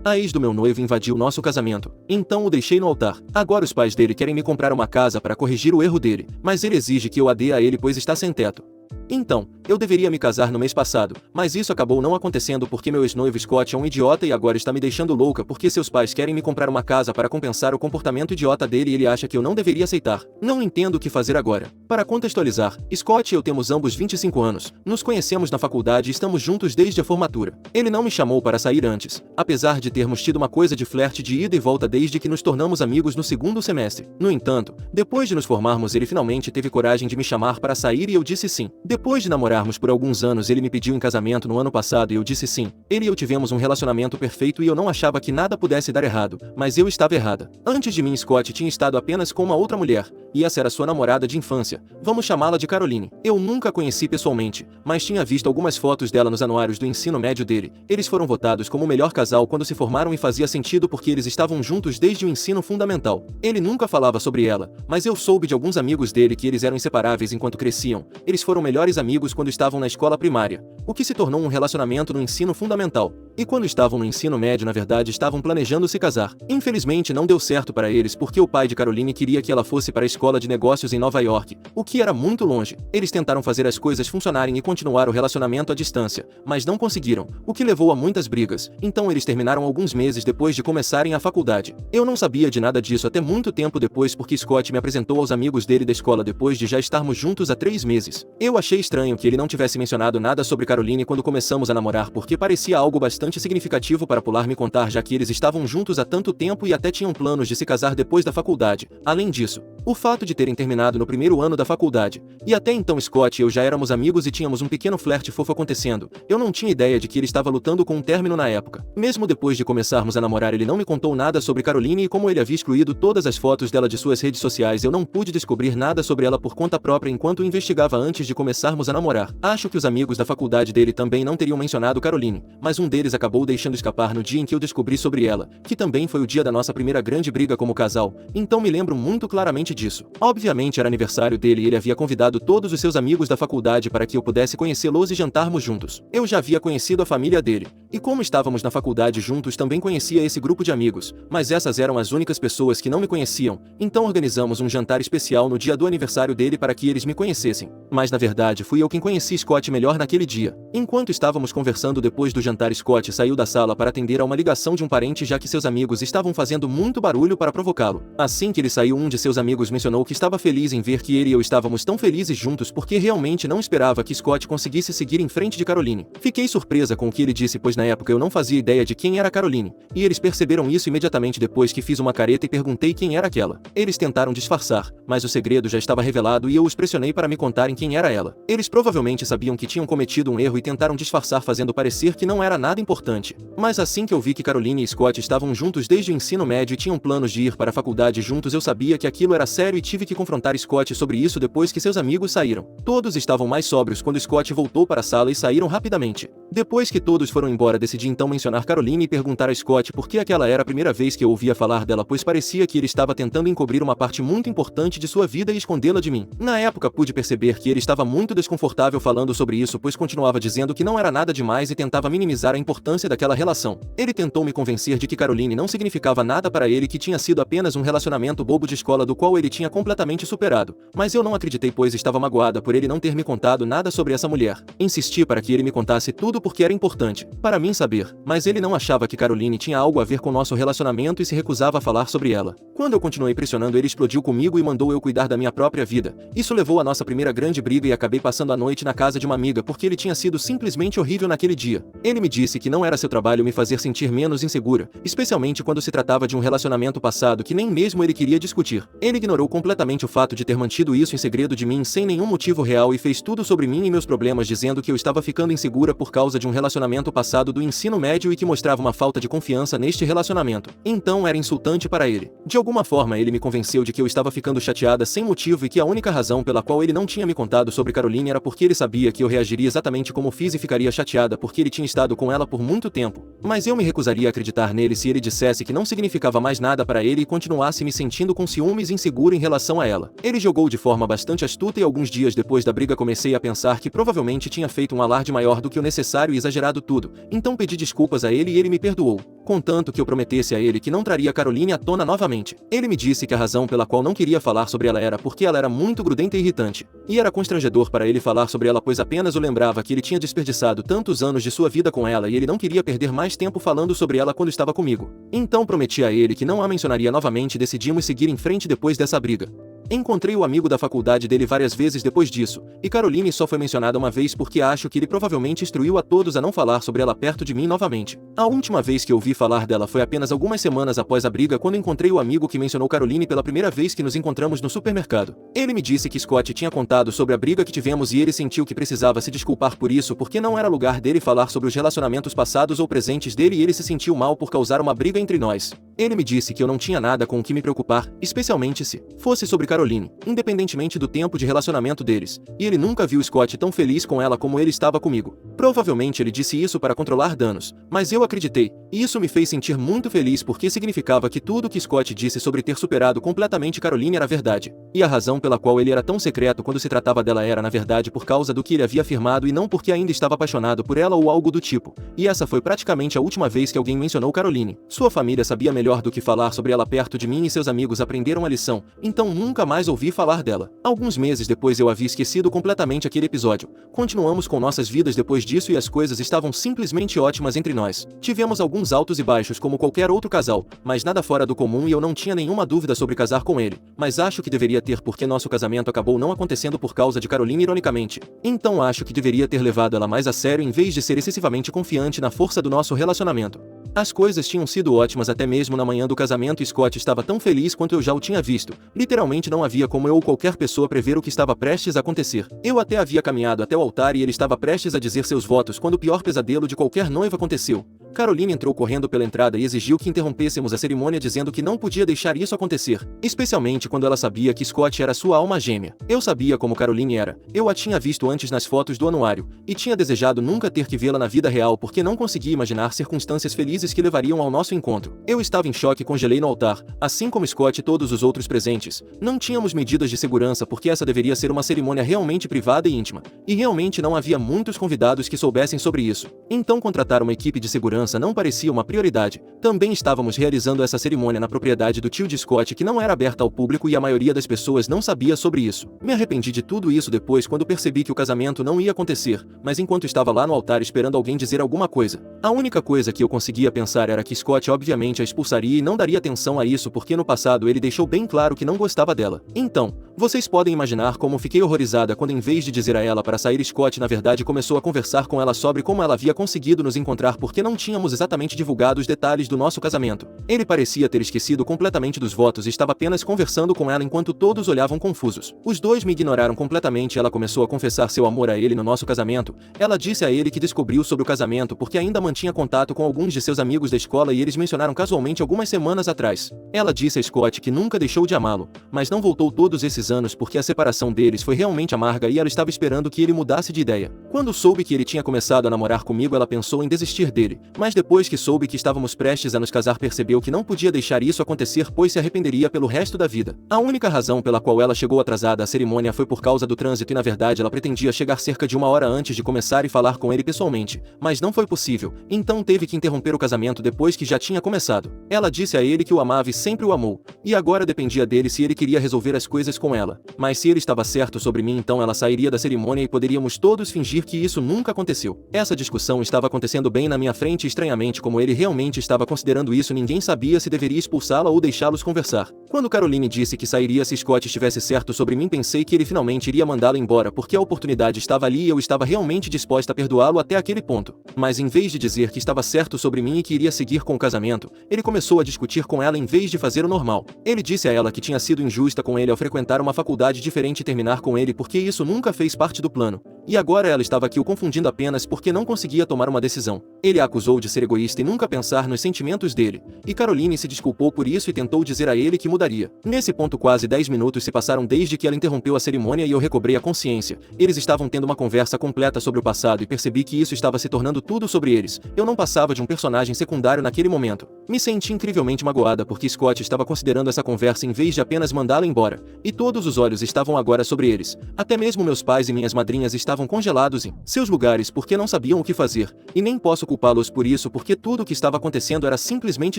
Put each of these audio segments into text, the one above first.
A ex do meu noivo invadiu nosso casamento, então o deixei no altar. Agora os pais dele querem me comprar uma casa para corrigir o erro dele, mas ele exige que eu a dê a ele pois está sem teto. Então, eu deveria me casar no mês passado, mas isso acabou não acontecendo porque meu ex-noivo Scott é um idiota e agora está me deixando louca porque seus pais querem me comprar uma casa para compensar o comportamento idiota dele e ele acha que eu não deveria aceitar. Não entendo o que fazer agora. Para contextualizar, Scott e eu temos ambos 25 anos, nos conhecemos na faculdade e estamos juntos desde a formatura. Ele não me chamou para sair antes, apesar de termos tido uma coisa de flerte de ida e volta desde que nos tornamos amigos no segundo semestre. No entanto, depois de nos formarmos ele finalmente teve coragem de me chamar para sair e eu disse sim. Depois de namorarmos por alguns anos ele me pediu em casamento no ano passado e eu disse sim. Ele e eu tivemos um relacionamento perfeito e eu não achava que nada pudesse dar errado, mas eu estava errada. Antes de mim Scott tinha estado apenas com uma outra mulher, e essa era sua namorada de infância. Vamos chamá-la de Caroline. Eu nunca a conheci pessoalmente, mas tinha visto algumas fotos dela nos anuários do ensino médio dele. Eles foram votados como o melhor casal quando se formaram e fazia sentido porque eles estavam juntos desde o ensino fundamental. Ele nunca falava sobre ela, mas eu soube de alguns amigos dele que eles eram inseparáveis enquanto cresciam. Eles foram melhores amigos quando estavam na escola primária, o que se tornou um relacionamento no ensino fundamental. E quando estavam no ensino médio, na verdade, estavam planejando se casar. Infelizmente não deu certo para eles porque o pai de Caroline queria que ela fosse para a escola de negócios em Nova York, o que era muito longe. Eles tentaram fazer as coisas funcionarem e continuar o relacionamento à distância, mas não conseguiram, o que levou a muitas brigas. Então eles terminaram alguns meses depois de começarem a faculdade. Eu não sabia de nada disso até muito tempo depois porque Scott me apresentou aos amigos dele da escola depois de já estarmos juntos há 3 meses. Eu achei estranho que ele não tivesse mencionado nada sobre Caroline quando começamos a namorar porque parecia algo bastante significativo para pular me contar já que eles estavam juntos há tanto tempo e até tinham planos de se casar depois da faculdade. Além disso, o fato de terem terminado no primeiro ano da faculdade, e até então Scott e eu já éramos amigos e tínhamos um pequeno flerte fofo acontecendo, eu não tinha ideia de que ele estava lutando com um término na época. Mesmo depois de começarmos a namorar ele não me contou nada sobre Caroline e como ele havia excluído todas as fotos dela de suas redes sociais eu não pude descobrir nada sobre ela por conta própria enquanto investigava antes de começarmos a namorar. Acho que os amigos da faculdade dele também não teriam mencionado Caroline, mas um deles acabou deixando escapar no dia em que eu descobri sobre ela, que também foi o dia da nossa primeira grande briga como casal, então me lembro muito claramente disso. Obviamente era aniversário dele e ele havia convidado todos os seus amigos da faculdade para que eu pudesse conhecê-los e jantarmos juntos. Eu já havia conhecido a família dele, e como estávamos na faculdade juntos também conhecia esse grupo de amigos, mas essas eram as únicas pessoas que não me conheciam, então organizamos um jantar especial no dia do aniversário dele para que eles me conhecessem. Mas na verdade fui eu quem conheci Scott melhor naquele dia. Enquanto estávamos conversando depois do jantar Scott saiu da sala para atender a uma ligação de um parente já que seus amigos estavam fazendo muito barulho para provocá-lo. Assim que ele saiu um de seus amigos mencionou que estava feliz em ver que ele e eu estávamos tão felizes juntos porque realmente não esperava que Scott conseguisse seguir em frente de Caroline. Fiquei surpresa com o que ele disse pois na época eu não fazia ideia de quem era Caroline, e eles perceberam isso imediatamente depois que fiz uma careta e perguntei quem era aquela. Eles tentaram disfarçar, mas o segredo já estava revelado e eu os pressionei para me contarem quem era ela. Eles provavelmente sabiam que tinham cometido um erro e tentaram disfarçar fazendo parecer que não era nada importante. Mas assim que eu vi que Caroline e Scott estavam juntos desde o ensino médio e tinham planos de ir para a faculdade juntos eu sabia que aquilo era sério e tive que confrontar Scott sobre isso depois que seus amigos saíram. Todos estavam mais sóbrios quando Scott voltou para a sala e saíram rapidamente. Depois que todos foram embora decidi então mencionar Caroline e perguntar a Scott por que aquela era a primeira vez que eu ouvia falar dela pois parecia que ele estava tentando encobrir uma parte muito importante de sua vida e escondê-la de mim. Na época pude perceber que ele estava muito desconfortável falando sobre isso pois continuava dizendo que não era nada demais e tentava minimizar a importância daquela relação. Ele tentou me convencer de que Caroline não significava nada para ele e que tinha sido apenas um relacionamento bobo de escola do qual ele tinha completamente superado. Mas eu não acreditei pois estava magoada por ele não ter me contado nada sobre essa mulher. Insisti para que ele me contasse tudo porque era importante para mim saber, mas ele não achava que Caroline tinha algo a ver com nosso relacionamento e se recusava a falar sobre ela. Quando eu continuei pressionando ele explodiu comigo e mandou eu cuidar da minha própria vida. Isso levou à nossa primeira grande briga e acabei passando a noite na casa de uma amiga porque ele tinha sido simplesmente horrível naquele dia. Ele me disse que não era seu trabalho me fazer sentir menos insegura, especialmente quando se tratava de um relacionamento passado que nem mesmo ele queria discutir. Ele ignorou completamente o fato de ter mantido isso em segredo de mim sem nenhum motivo real e fez tudo sobre mim e meus problemas dizendo que eu estava ficando insegura por causa de um relacionamento passado do ensino médio e que mostrava uma falta de confiança neste relacionamento. Então era insultante para ele. De alguma forma ele me convenceu de que eu estava ficando chateada sem motivo e que a única razão pela qual ele não tinha me contado sobre Caroline era porque ele sabia que eu reagiria exatamente como fiz e ficaria chateada porque ele tinha estado com ela por muito tempo. Mas eu me recusaria a acreditar nele se ele dissesse que não significava mais nada para ele e continuasse me sentindo com ciúmes e insegura em relação a ela. Ele jogou de forma bastante astuta e alguns dias depois da briga comecei a pensar que provavelmente tinha feito um alarde maior do que o necessário e exagerado tudo. Então pedi desculpas a ele e ele me perdoou. contanto que eu prometesse a ele que não traria Caroline à tona novamente. Ele me disse que a razão pela qual não queria falar sobre ela era porque ela era muito grudenta e irritante. E era constrangedor para ele falar sobre ela, pois apenas o lembrava que ele tinha desperdiçado tantos anos de sua vida com ela e ele não queria perder mais tempo falando sobre ela quando estava comigo. Então prometi a ele que não a mencionaria novamente e decidimos seguir em frente depois dessa briga. Encontrei o amigo da faculdade dele várias vezes depois disso, e Caroline só foi mencionada uma vez porque acho que ele provavelmente instruiu a todos a não falar sobre ela perto de mim novamente. A última vez que ouvi falar dela foi apenas algumas semanas após a briga, quando encontrei o amigo que mencionou Caroline pela primeira vez que nos encontramos no supermercado. Ele me disse que Scott tinha contado sobre a briga que tivemos e ele sentiu que precisava se desculpar por isso porque não era lugar dele falar sobre os relacionamentos passados ou presentes dele e ele se sentiu mal por causar uma briga entre nós. Ele me disse que eu não tinha nada com o que me preocupar, especialmente se fosse sobre Caroline, independentemente do tempo de relacionamento deles, e ele nunca viu Scott tão feliz com ela como ele estava comigo. Provavelmente ele disse isso para controlar danos, mas eu acreditei, e isso me fez sentir muito feliz porque significava que tudo o que Scott disse sobre ter superado completamente Caroline era verdade. E a razão pela qual ele era tão secreto quando se tratava dela era na verdade por causa do que ele havia afirmado e não porque ainda estava apaixonado por ela ou algo do tipo. E essa foi praticamente a última vez que alguém mencionou Caroline. Sua família sabia melhor do que falar sobre ela perto de mim e seus amigos aprenderam a lição, então nunca mais ouvi falar dela. Alguns meses depois eu havia esquecido completamente aquele episódio. Continuamos com nossas vidas depois disso e as coisas estavam simplesmente ótimas entre nós. Tivemos alguns altos e baixos como qualquer outro casal, mas nada fora do comum e eu não tinha nenhuma dúvida sobre casar com ele, mas acho que deveria ter porque nosso casamento acabou não acontecendo por causa de Caroline ironicamente. Então acho que deveria ter levado ela mais a sério em vez de ser excessivamente confiante na força do nosso relacionamento. As coisas tinham sido ótimas até mesmo na manhã do casamento e Scott estava tão feliz quanto eu já o tinha visto. Literalmente não havia como eu ou qualquer pessoa prever o que estava prestes a acontecer. Eu até havia caminhado até o altar e ele estava prestes a dizer seus votos quando o pior pesadelo de qualquer noiva aconteceu. Caroline entrou correndo pela entrada e exigiu que interrompêssemos a cerimônia dizendo que não podia deixar isso acontecer, especialmente quando ela sabia que Scott era sua alma gêmea. Eu sabia como Caroline era, eu a tinha visto antes nas fotos do anuário, e tinha desejado nunca ter que vê-la na vida real porque não conseguia imaginar circunstâncias felizes que levariam ao nosso encontro. Eu estava em choque e congelei no altar, assim como Scott e todos os outros presentes. Não tínhamos medidas de segurança porque essa deveria ser uma cerimônia realmente privada e íntima, e realmente não havia muitos convidados que soubessem sobre isso. Então contratar uma equipe de segurança não parecia uma prioridade. Também estávamos realizando essa cerimônia na propriedade do tio de Scott que não era aberta ao público e a maioria das pessoas não sabia sobre isso. Me arrependi de tudo isso depois quando percebi que o casamento não ia acontecer, mas enquanto estava lá no altar esperando alguém dizer alguma coisa, a única coisa que eu conseguia pensar era que Scott obviamente a expulsaria e não daria atenção a isso porque no passado ele deixou bem claro que não gostava dela. Então, vocês podem imaginar como fiquei horrorizada quando em vez de dizer a ela para sair Scott na verdade começou a conversar com ela sobre como ela havia conseguido nos encontrar porque não tínhamos exatamente divulgado os detalhes do nosso casamento. Ele parecia ter esquecido completamente dos votos e estava apenas conversando com ela enquanto todos olhavam confusos. Os dois me ignoraram completamente e ela começou a confessar seu amor a ele no nosso casamento. Ela disse a ele que descobriu sobre o casamento porque ainda mantinha contato com alguns de seus amigos da escola e eles mencionaram casualmente algumas semanas atrás. Ela disse a Scott que nunca deixou de amá-lo, mas não voltou todos esses anos porque a separação deles foi realmente amarga e ela estava esperando que ele mudasse de ideia. Quando soube que ele tinha começado a namorar comigo, ela pensou em desistir dele, mas depois que soube que estávamos prestes a nos casar, percebeu que não podia deixar isso acontecer pois se arrependeria pelo resto da vida. A única razão pela qual ela chegou atrasada à cerimônia foi por causa do trânsito e na verdade ela pretendia chegar cerca de 1 hora antes de começar e falar com ele pessoalmente, mas não foi possível, então teve que interromper o casamento depois que já tinha começado. Ela disse a ele que o amava e sempre o amou, e agora dependia dele se ele queria resolver as coisas com ela, mas se ele estava certo sobre mim então ela sairia da cerimônia e poderíamos todos fingir que isso nunca aconteceu. Essa discussão estava acontecendo bem na minha frente e estranhamente como ele realmente estava considerando isso, ninguém sabia se deveria expulsá-la ou deixá-los conversar. Quando Caroline disse que sairia se Scott estivesse certo sobre mim, pensei que ele finalmente iria mandá-la embora porque a oportunidade estava ali e eu estava realmente disposta a perdoá-lo até aquele ponto. Mas em vez de dizer que estava certo sobre mim e que iria seguir com o casamento, ele começou a discutir com ela em vez de fazer o normal. Ele disse a ela que tinha sido injusta com ele ao frequentar uma faculdade diferente e terminar com ele porque isso nunca fez parte do plano. E agora ela estava aqui o confundindo apenas porque não conseguia tomar uma decisão. Ele a acusou de ser egoísta e nunca pensar nos sentimentos dele, e Caroline se desculpou por isso e tentou dizer a ele que mudaria. Nesse ponto quase 10 minutos se passaram desde que ela interrompeu a cerimônia e eu recobrei a consciência. Eles estavam tendo uma conversa completa sobre o passado e percebi que isso estava se tornando tudo sobre eles. Eu não passava de um personagem secundário naquele momento. Me senti incrivelmente magoada porque Scott estava considerando essa conversa em vez de apenas mandá-la embora, e todos os olhos estavam agora sobre eles. Até mesmo meus pais e minhas madrinhas estavam estavam congelados em seus lugares porque não sabiam o que fazer, e nem posso culpá-los por isso porque tudo o que estava acontecendo era simplesmente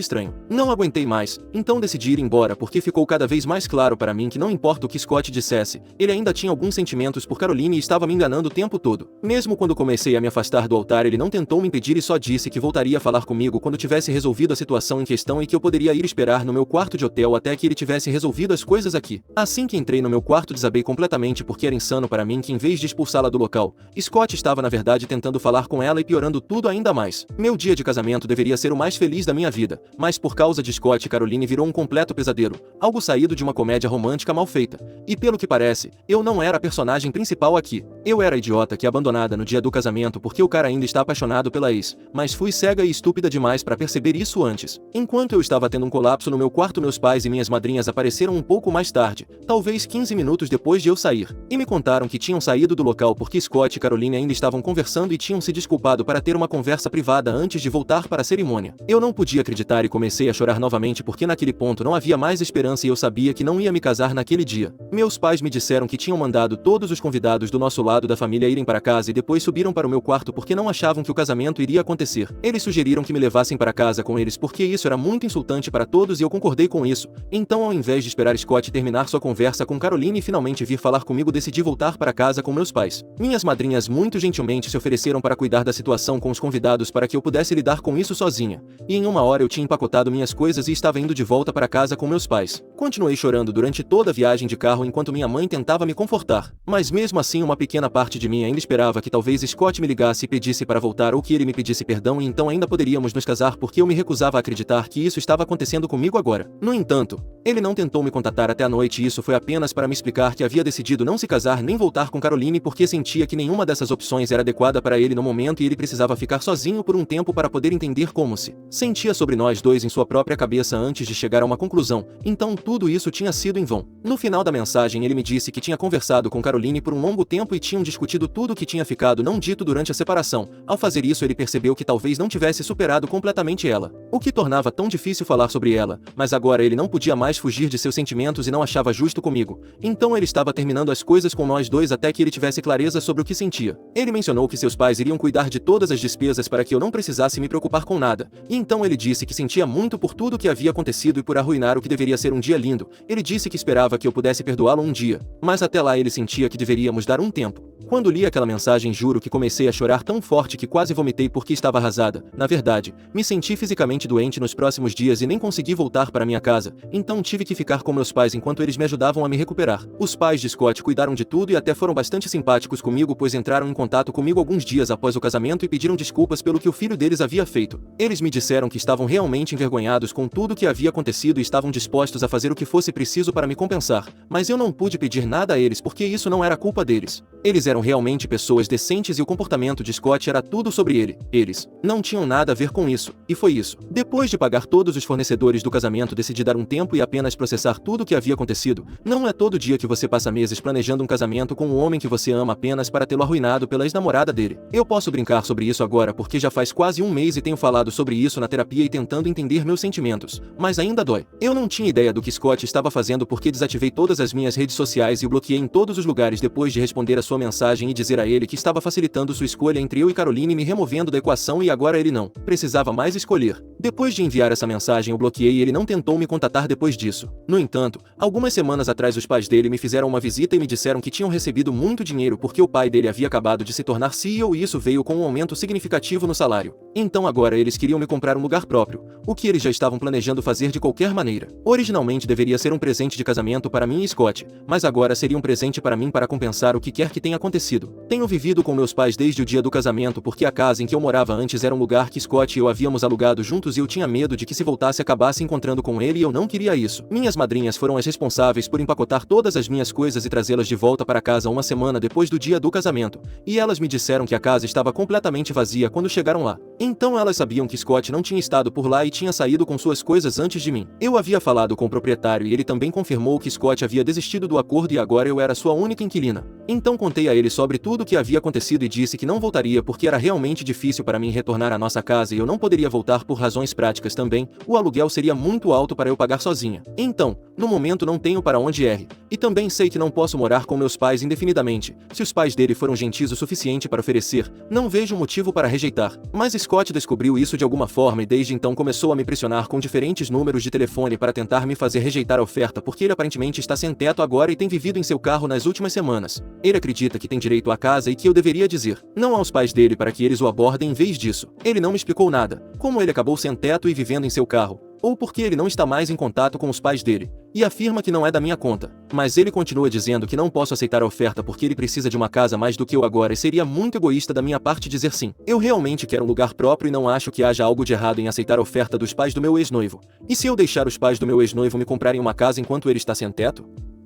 estranho. Não aguentei mais, então decidi ir embora porque ficou cada vez mais claro para mim que não importa o que Scott dissesse, ele ainda tinha alguns sentimentos por Caroline e estava me enganando o tempo todo. Mesmo quando comecei a me afastar do altar, ele não tentou me impedir e só disse que voltaria a falar comigo quando tivesse resolvido a situação em questão e que eu poderia ir esperar no meu quarto de hotel até que ele tivesse resolvido as coisas aqui. Assim que entrei no meu quarto, desabei completamente porque era insano para mim que, em vez de expulsá-la do local, Scott estava na verdade tentando falar com ela e piorando tudo ainda mais. Meu dia de casamento deveria ser o mais feliz da minha vida, mas por causa de Scott, Caroline virou um completo pesadelo, algo saído de uma comédia romântica mal feita. E pelo que parece, eu não era a personagem principal aqui. Eu era a idiota que abandonada no dia do casamento porque o cara ainda está apaixonado pela ex, mas fui cega e estúpida demais para perceber isso antes. Enquanto eu estava tendo um colapso no meu quarto, meus pais e minhas madrinhas apareceram um pouco mais tarde, talvez 15 minutos depois de eu sair, e me contaram que tinham saído do local porque Scott e Caroline ainda estavam conversando e tinham se desculpado para ter uma conversa privada antes de voltar para a cerimônia. Eu não podia acreditar e comecei a chorar novamente porque naquele ponto não havia mais esperança e eu sabia que não ia me casar naquele dia. Meus pais me disseram que tinham mandado todos os convidados do nosso lado da família irem para casa e depois subiram para o meu quarto porque não achavam que o casamento iria acontecer. Eles sugeriram que me levassem para casa com eles porque isso era muito insultante para todos e eu concordei com isso. Então, ao invés de esperar Scott terminar sua conversa com Caroline e finalmente vir falar comigo, decidi voltar para casa com meus pais. Minhas madrinhas muito gentilmente se ofereceram para cuidar da situação com os convidados para que eu pudesse lidar com isso sozinha. E em uma hora eu tinha empacotado minhas coisas e estava indo de volta para casa com meus pais. Continuei chorando durante toda a viagem de carro enquanto minha mãe tentava me confortar. Mas mesmo assim, uma pequena parte de mim ainda esperava que talvez Scott me ligasse e pedisse para voltar ou que ele me pedisse perdão e então ainda poderíamos nos casar porque eu me recusava a acreditar que isso estava acontecendo comigo agora. No entanto, ele não tentou me contatar até a noite e isso foi apenas para me explicar que havia decidido não se casar nem voltar com Caroline porque sentia que nenhuma dessas opções era adequada para ele no momento e ele precisava ficar sozinho por um tempo para poder entender como se sentia sobre nós dois em sua própria cabeça antes de chegar a uma conclusão. Então tudo isso tinha sido em vão. No final da mensagem ele me disse que tinha conversado com Caroline por um longo tempo e tinham discutido tudo o que tinha ficado não dito durante a separação. Ao fazer isso ele percebeu que talvez não tivesse superado completamente ela, o que tornava tão difícil falar sobre ela, mas agora ele não podia mais fugir de seus sentimentos e não achava justo comigo. Então ele estava terminando as coisas com nós dois até que ele tivesse clareza sobre o que sentia. Ele mencionou que seus pais iriam cuidar de todas as despesas para que eu não precisasse me preocupar com nada, e então ele disse que sentia muito por tudo o que havia acontecido e por arruinar o que deveria ser um dia lindo. Ele disse que esperava que eu pudesse perdoá-lo um dia, mas até lá ele sentia que deveríamos dar um tempo. Quando li aquela mensagem, juro que comecei a chorar tão forte que quase vomitei porque estava arrasada. Na verdade, me senti fisicamente doente nos próximos dias e nem consegui voltar para minha casa, então tive que ficar com meus pais enquanto eles me ajudavam a me recuperar. Os pais de Scott cuidaram de tudo e até foram bastante simpáticos comigo, pois entraram em contato comigo alguns dias após o casamento e pediram desculpas pelo que o filho deles havia feito. Eles me disseram que estavam realmente envergonhados com tudo o que havia acontecido e estavam dispostos a fazer o que fosse preciso para me compensar, mas eu não pude pedir nada a eles porque isso não era culpa deles. Eles eram realmente pessoas decentes e o comportamento de Scott era tudo sobre ele. Eles não tinham nada a ver com isso, e foi isso. Depois de pagar todos os fornecedores do casamento, decidi dar um tempo e apenas processar tudo o que havia acontecido. Não é todo dia que você passa meses planejando um casamento com um homem que você ama apenas para tê-lo arruinado pela ex-namorada dele. Eu posso brincar sobre isso agora porque já faz quase um mês e tenho falado sobre isso na terapia e tentando entender meus sentimentos, mas ainda dói. Eu não tinha ideia do que Scott estava fazendo porque desativei todas as minhas redes sociais e o bloqueei em todos os lugares depois de responder a sua mensagem e dizer a ele que estava facilitando sua escolha entre eu e Caroline, me removendo da equação, e agora ele não precisava mais escolher. Depois de enviar essa mensagem, eu bloqueei e ele não tentou me contatar depois disso. No entanto, algumas semanas atrás os pais dele me fizeram uma visita e me disseram que tinham recebido muito dinheiro porque o pai dele havia acabado de se tornar CEO e isso veio com um aumento significativo no salário. Então agora eles queriam me comprar um lugar próprio, o que eles já estavam planejando fazer de qualquer maneira. Originalmente deveria ser um presente de casamento para mim e Scott, mas agora seria um presente para mim para compensar o que quer que tenha acontecido. Tenho vivido com meus pais desde o dia do casamento porque a casa em que eu morava antes era um lugar que Scott e eu havíamos alugado juntos e eu tinha medo de que se voltasse acabasse encontrando com ele e eu não queria isso. Minhas madrinhas foram as responsáveis por empacotar todas as minhas coisas e trazê-las de volta para casa uma semana depois do dia do casamento, e elas me disseram que a casa estava completamente vazia quando chegaram lá. Então elas sabiam que Scott não tinha estado por lá e tinha saído com suas coisas antes de mim. Eu havia falado com o proprietário e ele também confirmou que Scott havia desistido do acordo e agora eu era sua única inquilina. Então contei a ele sobre tudo o que havia acontecido e disse que não voltaria porque era realmente difícil para mim retornar à nossa casa e eu não poderia voltar por razões práticas também, o aluguel seria muito alto para eu pagar sozinha. Então, no momento não tenho para onde ir. E também sei que não posso morar com meus pais indefinidamente. Se os pais dele foram gentis o suficiente para oferecer, não vejo motivo para rejeitar. Mas Scott descobriu isso de alguma forma e desde então começou a me pressionar com diferentes números de telefone para tentar me fazer rejeitar a oferta porque ele aparentemente está sem teto agora e tem vivido em seu carro nas últimas semanas. Ele acredita que tem direito à casa e que eu deveria dizer não aos pais dele para que eles o abordem em vez disso. Ele não me explicou nada, como ele acabou sem teto e vivendo em seu carro, ou porque ele não está mais em contato com os pais dele, e afirma que não é da minha conta. Mas ele continua dizendo que não posso aceitar a oferta porque ele precisa de uma casa mais do que eu agora e seria muito egoísta da minha parte dizer sim. Eu realmente quero um lugar próprio e não acho que haja algo de errado em aceitar a oferta dos pais do meu ex-noivo. E se eu deixar os pais do meu ex-noivo me comprarem uma casa enquanto ele está sem teto?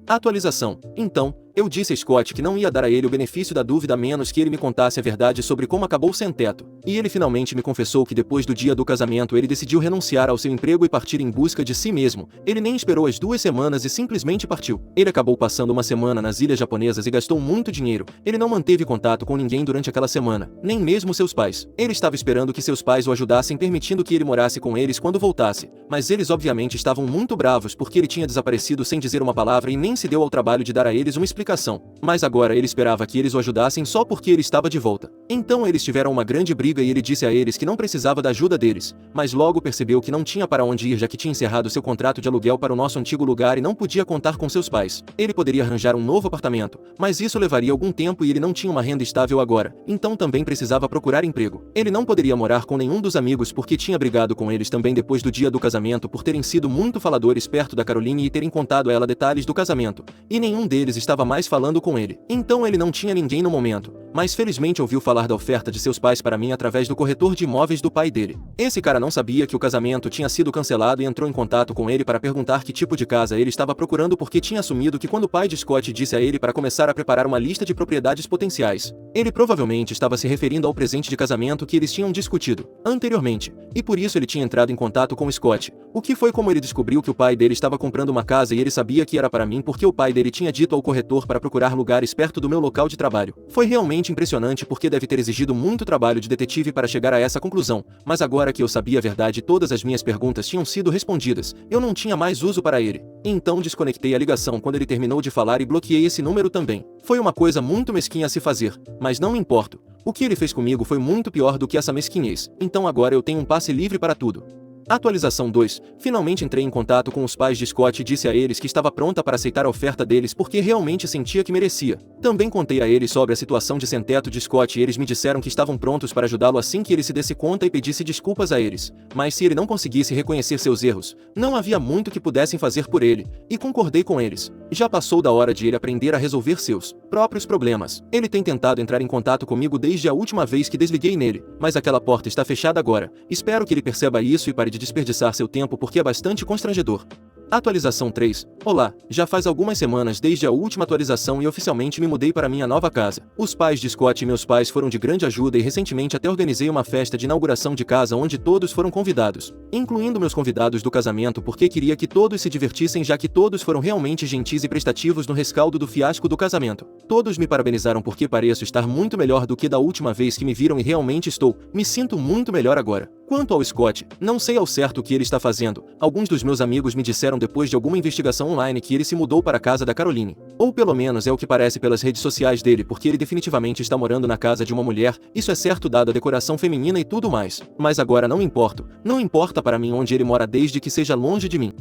Atualização. Então, eu disse a Scott que não ia dar a ele o benefício da dúvida a menos que ele me contasse a verdade sobre como acabou sem teto. E ele finalmente me confessou que depois do dia do casamento ele decidiu renunciar ao seu emprego e partir em busca de si mesmo. Ele nem esperou as 2 semanas e simplesmente partiu. Ele acabou passando uma semana nas ilhas japonesas e gastou muito dinheiro. Ele não manteve contato com ninguém durante aquela semana, nem mesmo seus pais. Ele estava esperando que seus pais o ajudassem permitindo que ele morasse com eles quando voltasse. Mas eles obviamente estavam muito bravos porque ele tinha desaparecido sem dizer uma palavra e nem se deu ao trabalho de dar a eles uma explicação. Mas agora ele esperava que eles o ajudassem só porque ele estava de volta. Então eles tiveram uma grande briga e ele disse a eles que não precisava da ajuda deles, mas logo percebeu que não tinha para onde ir já que tinha encerrado seu contrato de aluguel para o nosso antigo lugar e não podia contar com seus pais. Ele poderia arranjar um novo apartamento, mas isso levaria algum tempo e ele não tinha uma renda estável agora, então também precisava procurar emprego. Ele não poderia morar com nenhum dos amigos porque tinha brigado com eles também depois do dia do casamento por terem sido muito faladores perto da Caroline e terem contado a ela detalhes do casamento, e nenhum deles estava mais falando com ele. Então ele não tinha ninguém no momento, mas felizmente ouviu falar da oferta de seus pais para mim através do corretor de imóveis do pai dele. Esse cara não sabia que o casamento tinha sido cancelado e entrou em contato com ele para perguntar que tipo de casa ele estava procurando porque tinha assumido que quando o pai de Scott disse a ele para começar a preparar uma lista de propriedades potenciais, ele provavelmente estava se referindo ao presente de casamento que eles tinham discutido anteriormente, e por isso ele tinha entrado em contato com Scott, o que foi como ele descobriu que o pai dele estava comprando uma casa e ele sabia que era para mim porque o pai dele tinha dito ao corretor para procurar lugares perto do meu local de trabalho. Foi realmente impressionante porque deve ter exigido muito trabalho de detetive para chegar a essa conclusão, mas agora que eu sabia a verdade e todas as minhas perguntas tinham sido respondidas, eu não tinha mais uso para ele. Então desconectei a ligação quando ele terminou de falar e bloqueei esse número também. Foi uma coisa muito mesquinha a se fazer, mas não me importo. O que ele fez comigo foi muito pior do que essa mesquinhez, então agora eu tenho um passe livre para tudo. Atualização 2. Finalmente entrei em contato com os pais de Scott e disse a eles que estava pronta para aceitar a oferta deles porque realmente sentia que merecia. Também contei a eles sobre a situação de sem-teto de Scott e eles me disseram que estavam prontos para ajudá-lo assim que ele se desse conta e pedisse desculpas a eles. Mas se ele não conseguisse reconhecer seus erros, não havia muito que pudessem fazer por ele, e concordei com eles. Já passou da hora de ele aprender a resolver seus próprios problemas. Ele tem tentado entrar em contato comigo desde a última vez que desliguei nele, mas aquela porta está fechada agora. Espero que ele perceba isso e pare de desperdiçar seu tempo porque é bastante constrangedor. Atualização 3. Olá, já faz algumas semanas desde a última atualização e oficialmente me mudei para minha nova casa. Os pais de Scott e meus pais foram de grande ajuda e recentemente até organizei uma festa de inauguração de casa onde todos foram convidados, incluindo meus convidados do casamento porque queria que todos se divertissem já que todos foram realmente gentis e prestativos no rescaldo do fiasco do casamento. Todos me parabenizaram porque pareço estar muito melhor do que da última vez que me viram e realmente estou, me sinto muito melhor agora. Quanto ao Scott, não sei ao certo o que ele está fazendo. Alguns dos meus amigos me disseram depois de alguma investigação online que ele se mudou para a casa da Caroline. Ou pelo menos é o que parece pelas redes sociais dele porque ele definitivamente está morando na casa de uma mulher, isso é certo dado a decoração feminina e tudo mais. Mas agora não importo, não importa para mim onde ele mora desde que seja longe de mim.